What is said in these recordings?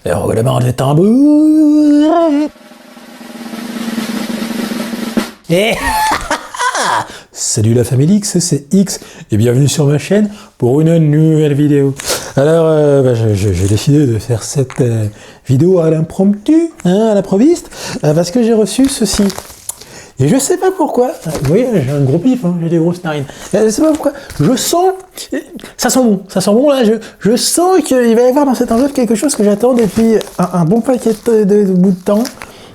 Et roulement de tambour. Et salut la famille X, c'est X et bienvenue sur ma chaîne pour une nouvelle vidéo. Alors j'ai décidé de faire cette vidéo à l'impromptu, à l'improviste, parce que j'ai reçu ceci. Et je sais pas pourquoi, vous voyez, j'ai un gros pif, j'ai des grosses narines. Je sais pas pourquoi, je sens, ça sent bon là, je sens qu'il va y avoir dans cette enveloppe quelque chose que j'attends depuis un bon paquet de bout de temps.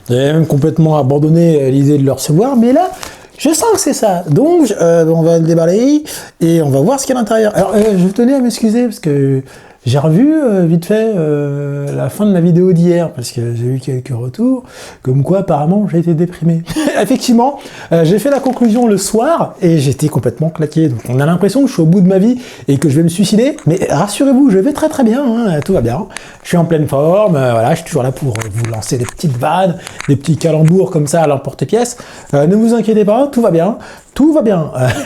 J'ai même complètement abandonné l'idée de le recevoir, mais là, je sens que c'est ça. Donc, on va le déballer et on va voir ce qu'il y a à l'intérieur. Alors, je tenais à m'excuser parce que j'ai revu vite fait la fin de ma vidéo d'hier parce que j'ai eu quelques retours comme quoi apparemment j'ai été déprimé. Effectivement, j'ai fait la conclusion le soir et j'étais complètement claqué. Donc on a l'impression que je suis au bout de ma vie et que je vais me suicider. Mais rassurez-vous, je vais très très bien, tout va bien. Je suis en pleine forme, voilà, je suis toujours là pour vous lancer des petites vannes, des petits calembours comme ça à l'emporte-pièce. Ne vous inquiétez pas, tout va bien,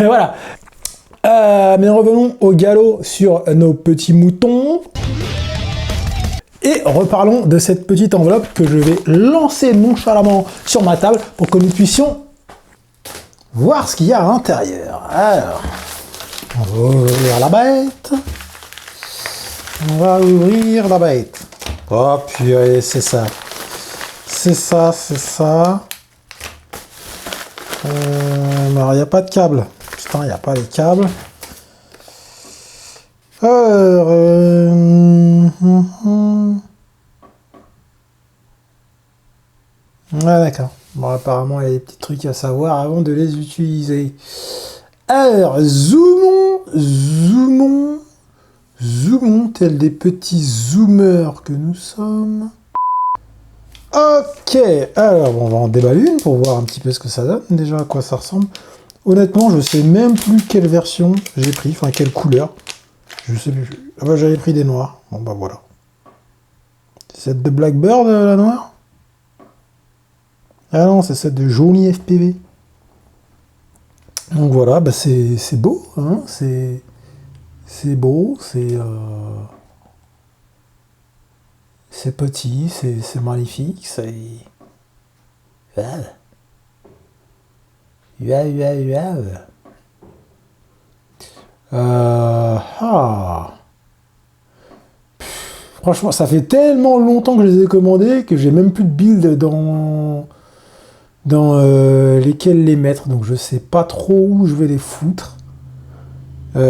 voilà. Mais revenons au galop sur nos petits moutons. Et reparlons de cette petite enveloppe que je vais lancer nonchalamment sur ma table pour que nous puissions voir ce qu'il y a à l'intérieur. Alors, on va ouvrir la bête. On va ouvrir la bête. Oh purée, c'est ça. C'est ça. Alors, il n'y a pas de câble. Putain, il n'y a pas les câbles. Alors, ah d'accord. Bon, apparemment, il y a des petits trucs à savoir avant de les utiliser. Alors, zoomons, tels des petits zoomers que nous sommes. Ok, alors on va en déballer une pour voir un petit peu ce que ça donne, déjà à quoi ça ressemble. Honnêtement, je sais même plus quelle version j'ai pris, enfin quelle couleur. Je sais plus. Ah bah j'avais pris des noirs. Bon bah voilà. C'est celle de Blackbird, la noire? Ah non, c'est celle de Johnny FPV. Donc voilà, bah c'est beau, hein, c'est beau, c'est petit, c'est magnifique, c'est... Franchement, ça fait tellement longtemps que je les ai commandés que j'ai même plus de build dans lesquels les mettre, donc je sais pas trop où je vais les foutre. Je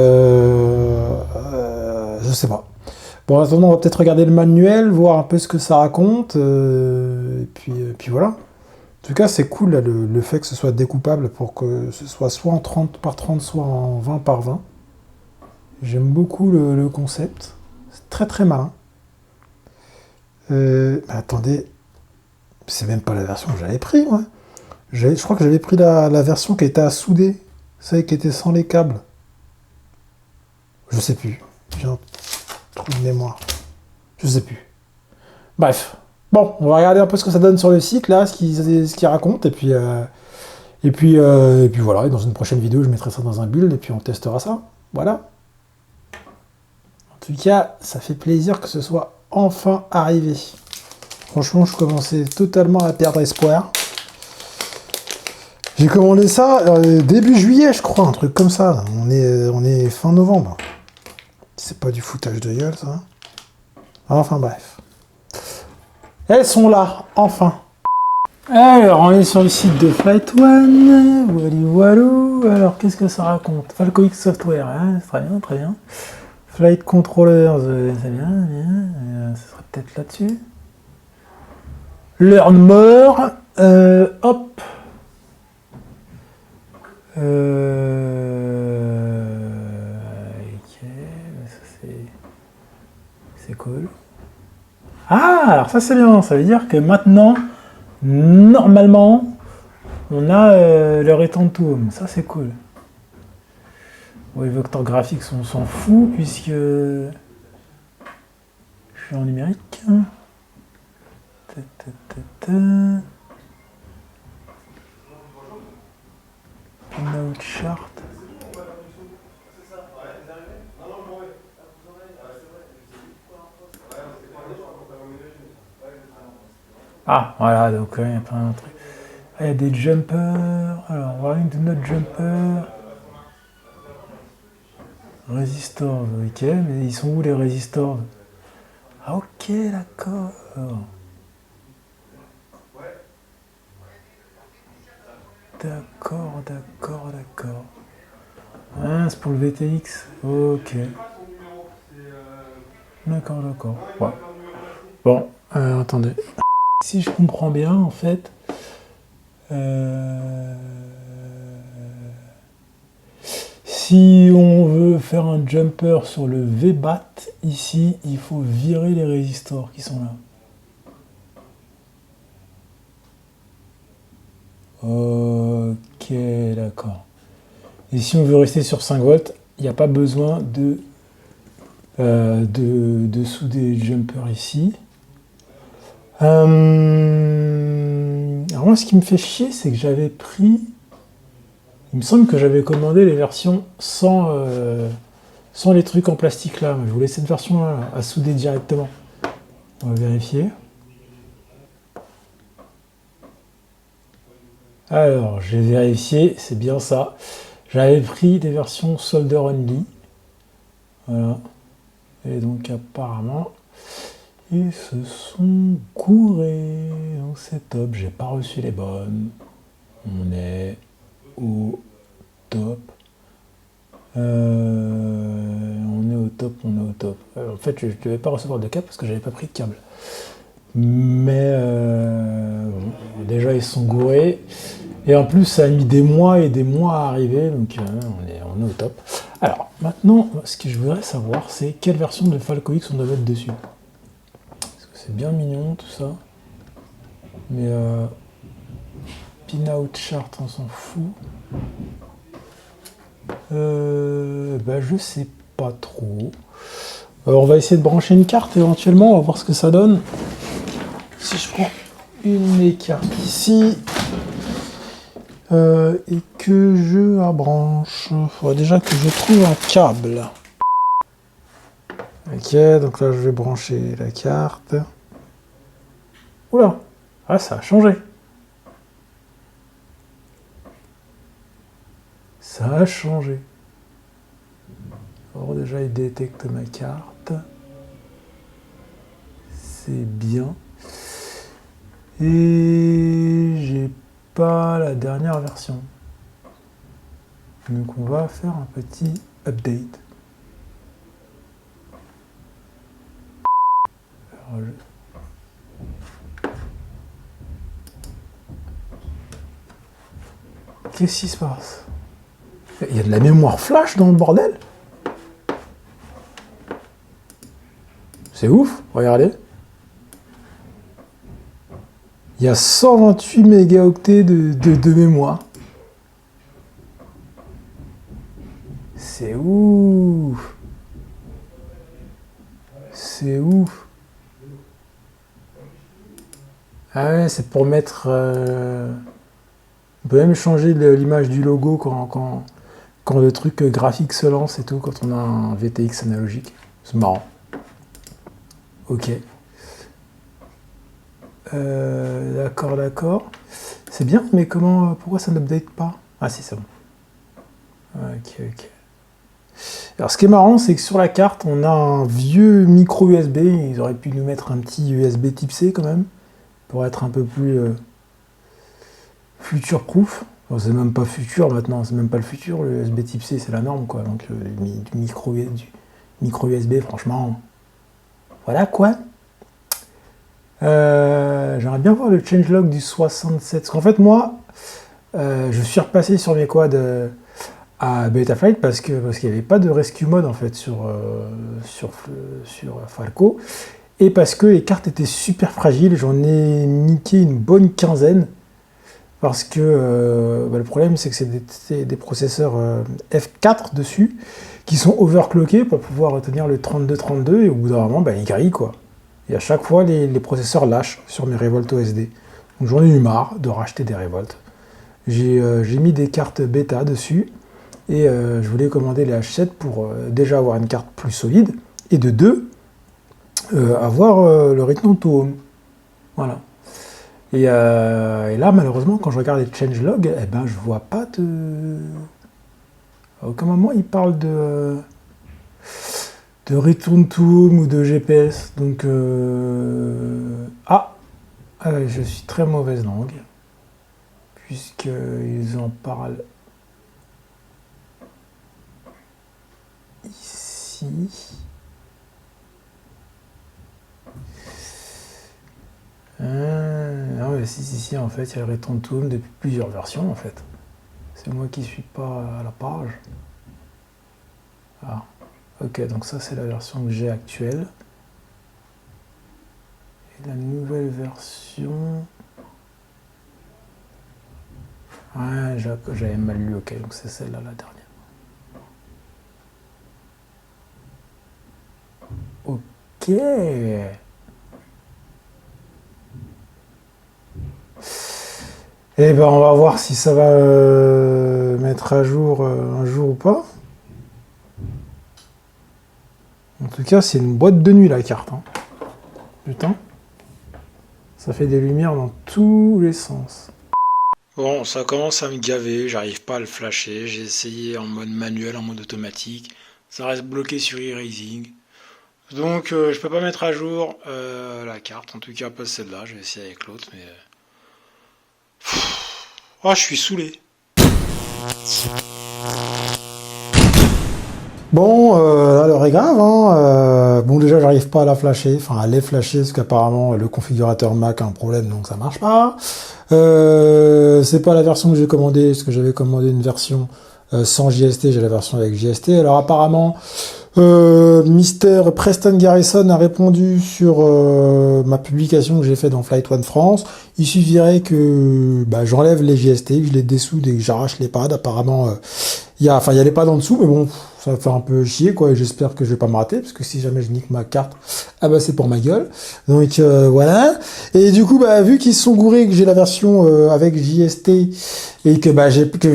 sais pas. Bon, en attendant, on va peut-être regarder le manuel, voir un peu ce que ça raconte, et puis voilà. En tout cas, c'est cool là, le fait que ce soit découpable pour que ce soit en 30 par 30, soit en 20 par 20. J'aime beaucoup le concept. C'est très très malin. Mais attendez, c'est même pas la version que j'avais pris, moi. Je crois que j'avais pris la version qui était à souder, celle qui était sans les câbles. Je sais plus. J'ai un trou de mémoire. Je sais plus. Bref. Bon, on va regarder un peu ce que ça donne sur le site, là, ce qu'il raconte, et puis voilà. Et dans une prochaine vidéo, je mettrai ça dans un build, et puis on testera ça. Voilà. En tout cas, ça fait plaisir que ce soit enfin arrivé. Franchement, je commençais totalement à perdre espoir. J'ai commandé ça début juillet, je crois, un truc comme ça. On est fin novembre. C'est pas du foutage de gueule, ça. Enfin, bref. Elles sont là, enfin. Alors, on est sur le site de Flight One. Walou. Alors, qu'est-ce que ça raconte? Falco X Software, hein, très bien. Flight Controllers, c'est bien. Ce serait peut-être là-dessus. Learn More. Hop. Ok, ça c'est cool. Ah, alors ça c'est bien, ça veut dire que maintenant, normalement, on a le Return to Home, ça c'est cool. Bon, les vecteurs graphiques, on s'en fout puisque je suis en numérique. Note chart. Ah, voilà, donc il y a plein de trucs. Ah, il y a des jumpers. Alors, running to not jumper. Resistors, ok, mais ils sont où les resistors? Ah, ok, d'accord. D'accord, d'accord, d'accord. Ah, c'est pour le VTX. Ok. D'accord, d'accord. Ouais. Bon, attendez. Si je comprends bien, en fait, euh, si on veut faire un jumper sur le VBAT, ici, il faut virer les résistors qui sont là. Ok, d'accord. Et si on veut rester sur 5 volts, il n'y a pas besoin de souder le jumper ici. Alors moi, ce qui me fait chier, c'est que j'avais pris... Il me semble que j'avais commandé les versions sans les trucs en plastique là. Je voulais cette version-là à souder directement. On va vérifier. Alors, j'ai vérifié, c'est bien ça. J'avais pris des versions solder only. Voilà. Et donc apparemment, ils se sont gourés. Donc c'est top, j'ai pas reçu les bonnes. On est au top. On est au top, on est au top. En fait, je ne devais pas recevoir de câble parce que j'avais pas pris de câble. Mais bon, déjà, ils sont gourés. Et en plus, ça a mis des mois et des mois à arriver. Donc, on est au top. Alors, maintenant, ce que je voudrais savoir, c'est quelle version de Falco X on doit mettre dessus. Parce que c'est bien mignon, tout ça. Mais pin-out chart, on s'en fout. Bah, je sais pas trop. On va essayer de brancher une carte éventuellement, on va voir ce que ça donne. Si je prends une carte ici et que je la branche, il faudrait déjà que je trouve un câble. Ok, donc là je vais brancher la carte. Oula, ah ça a changé. Ça a changé. Alors déjà il détecte ma carte. C'est bien. Et j'ai pas la dernière version. Donc on va faire un petit update. Alors, qu'est-ce qui se passe? Il y a de la mémoire flash dans le bordel? C'est ouf, regardez. Il y a 128 mégaoctets de mémoire. C'est ouf. C'est ouf. Ah ouais, c'est pour mettre... On peut même changer l'image du logo quand le truc graphique se lance et tout, quand on a un VTX analogique. C'est marrant. Ok. D'accord, d'accord. C'est bien, mais pourquoi ça n'update pas? Ah si, c'est bon. Ok, ok. Alors ce qui est marrant, c'est que sur la carte, on a un vieux micro USB. Ils auraient pu nous mettre un petit USB type C quand même, pour être un peu plus future-proof. Enfin, c'est même pas futur maintenant, c'est même pas le futur. Le USB type C, c'est la norme, quoi. Donc du micro USB, franchement, voilà quoi. J'aimerais bien voir le changelog du 67. Parce qu'en fait, moi, je suis repassé sur mes quads à Betaflight parce qu'il n'y avait pas de rescue mode en fait sur Falco. Et parce que les cartes étaient super fragiles, j'en ai niqué une bonne quinzaine. Parce que le problème, c'est que c'est des processeurs F4 dessus qui sont overclockés pour pouvoir retenir le 3232 et au bout d'un moment, ils grillent quoi. Et à chaque fois, les processeurs lâchent sur mes Revolt OSD. Donc j'en ai eu marre de racheter des Revolt. J'ai mis des cartes bêta dessus et je voulais commander les H7 pour déjà avoir une carte plus solide et de deux, avoir le Return to Home. Voilà. Et là, malheureusement, quand je regarde les changelogs, eh ben, je vois pas de... À aucun moment, il parle de Return to Home ou de GPS. Donc, je suis très mauvaise langue, puisqu'ils en parlent ici. Ah ouais, si, en fait, il y a le Return to Home depuis plusieurs versions, en fait. C'est moi qui suis pas à la page. Ah, ok, donc ça, c'est la version que j'ai actuelle. Et la nouvelle version... Ouais, j'avais mal lu, ok, donc c'est celle-là, la dernière. Ok. Eh ben, on va voir si ça va mettre à jour un jour ou pas. En tout cas, c'est une boîte de nuit, la carte. Hein. Putain. Ça fait des lumières dans tous les sens. Bon, ça commence à me gaver, j'arrive pas à le flasher. J'ai essayé en mode manuel, en mode automatique. Ça reste bloqué sur e-raising. Donc, je peux pas mettre à jour la carte. En tout cas, pas celle-là. Je vais essayer avec l'autre, mais... Oh, je suis saoulé. Bon, là, l'heure est grave. Hein. Bon, déjà, j'arrive pas à la flasher. Enfin, à les flasher, parce qu'apparemment, le configurateur Mac a un problème, donc ça marche pas. C'est pas la version que j'ai commandée, parce que j'avais commandé une version sans JST. J'ai la version avec JST. Alors, apparemment... Mister Preston Garrison a répondu sur ma publication que j'ai faite dans Flight One France. Il suffirait que j'enlève les JST, je les dessoude et que j'arrache les pads. Apparemment, il y a les pads en dessous, mais bon, ça va faire un peu chier, quoi. Et j'espère que je vais pas me rater, parce que si jamais je nique ma carte, c'est pour ma gueule. Donc voilà. Et du coup, vu qu'ils se sont gourés, que j'ai la version avec JST et que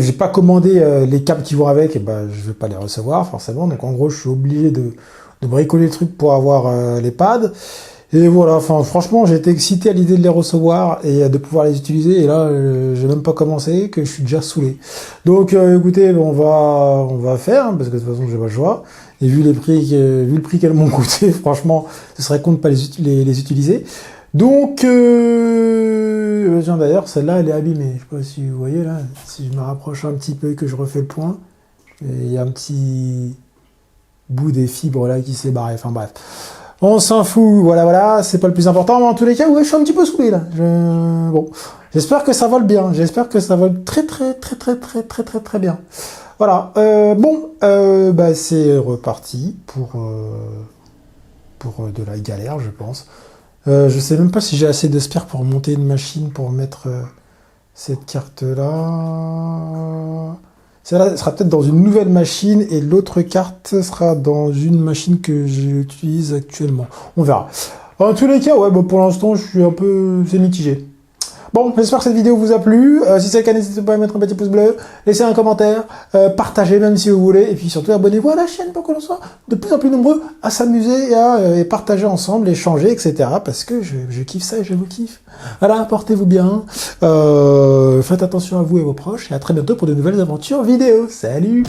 j'ai pas commandé les câbles qui vont avec, et je vais pas les recevoir forcément. Donc en gros, je suis obligé de bricoler le truc pour avoir les pads. Et voilà, enfin franchement, j'ai été excité à l'idée de les recevoir et de pouvoir les utiliser. Et là, j'ai même pas commencé, que je suis déjà saoulé. Donc écoutez, on va faire, hein, parce que de toute façon, j'ai pas le choix. Et vu le prix qu'elles m'ont coûté, franchement, ce serait con de pas les utiliser. Donc, tiens, d'ailleurs, celle-là, elle est abîmée. Je sais pas si vous voyez là, si je me rapproche un petit peu et que je refais le point, il y a un petit bout des fibres là qui s'est barré. Enfin bref. On s'en fout, voilà, c'est pas le plus important, mais en tous les cas, ouais, je suis un petit peu saoulé, là. Bon, j'espère que ça vole bien, j'espère que ça vole très bien. Voilà, c'est reparti pour de la galère, je pense. Je sais même pas si j'ai assez de spare pour monter une machine pour mettre cette carte-là... Celle-là sera peut-être dans une nouvelle machine et l'autre carte sera dans une machine que j'utilise actuellement. On verra. En tous les cas, pour l'instant, je suis un peu... c'est mitigé. Bon, j'espère que cette vidéo vous a plu. Si c'est le cas, n'hésitez pas à mettre un petit pouce bleu, laissez un commentaire, partagez même si vous voulez, et puis surtout abonnez-vous à la chaîne pour qu'on soit de plus en plus nombreux à s'amuser et partager ensemble, échanger, etc. Parce que je kiffe ça et je vous kiffe. Voilà, portez-vous bien, faites attention à vous et vos proches, et à très bientôt pour de nouvelles aventures vidéo. Salut!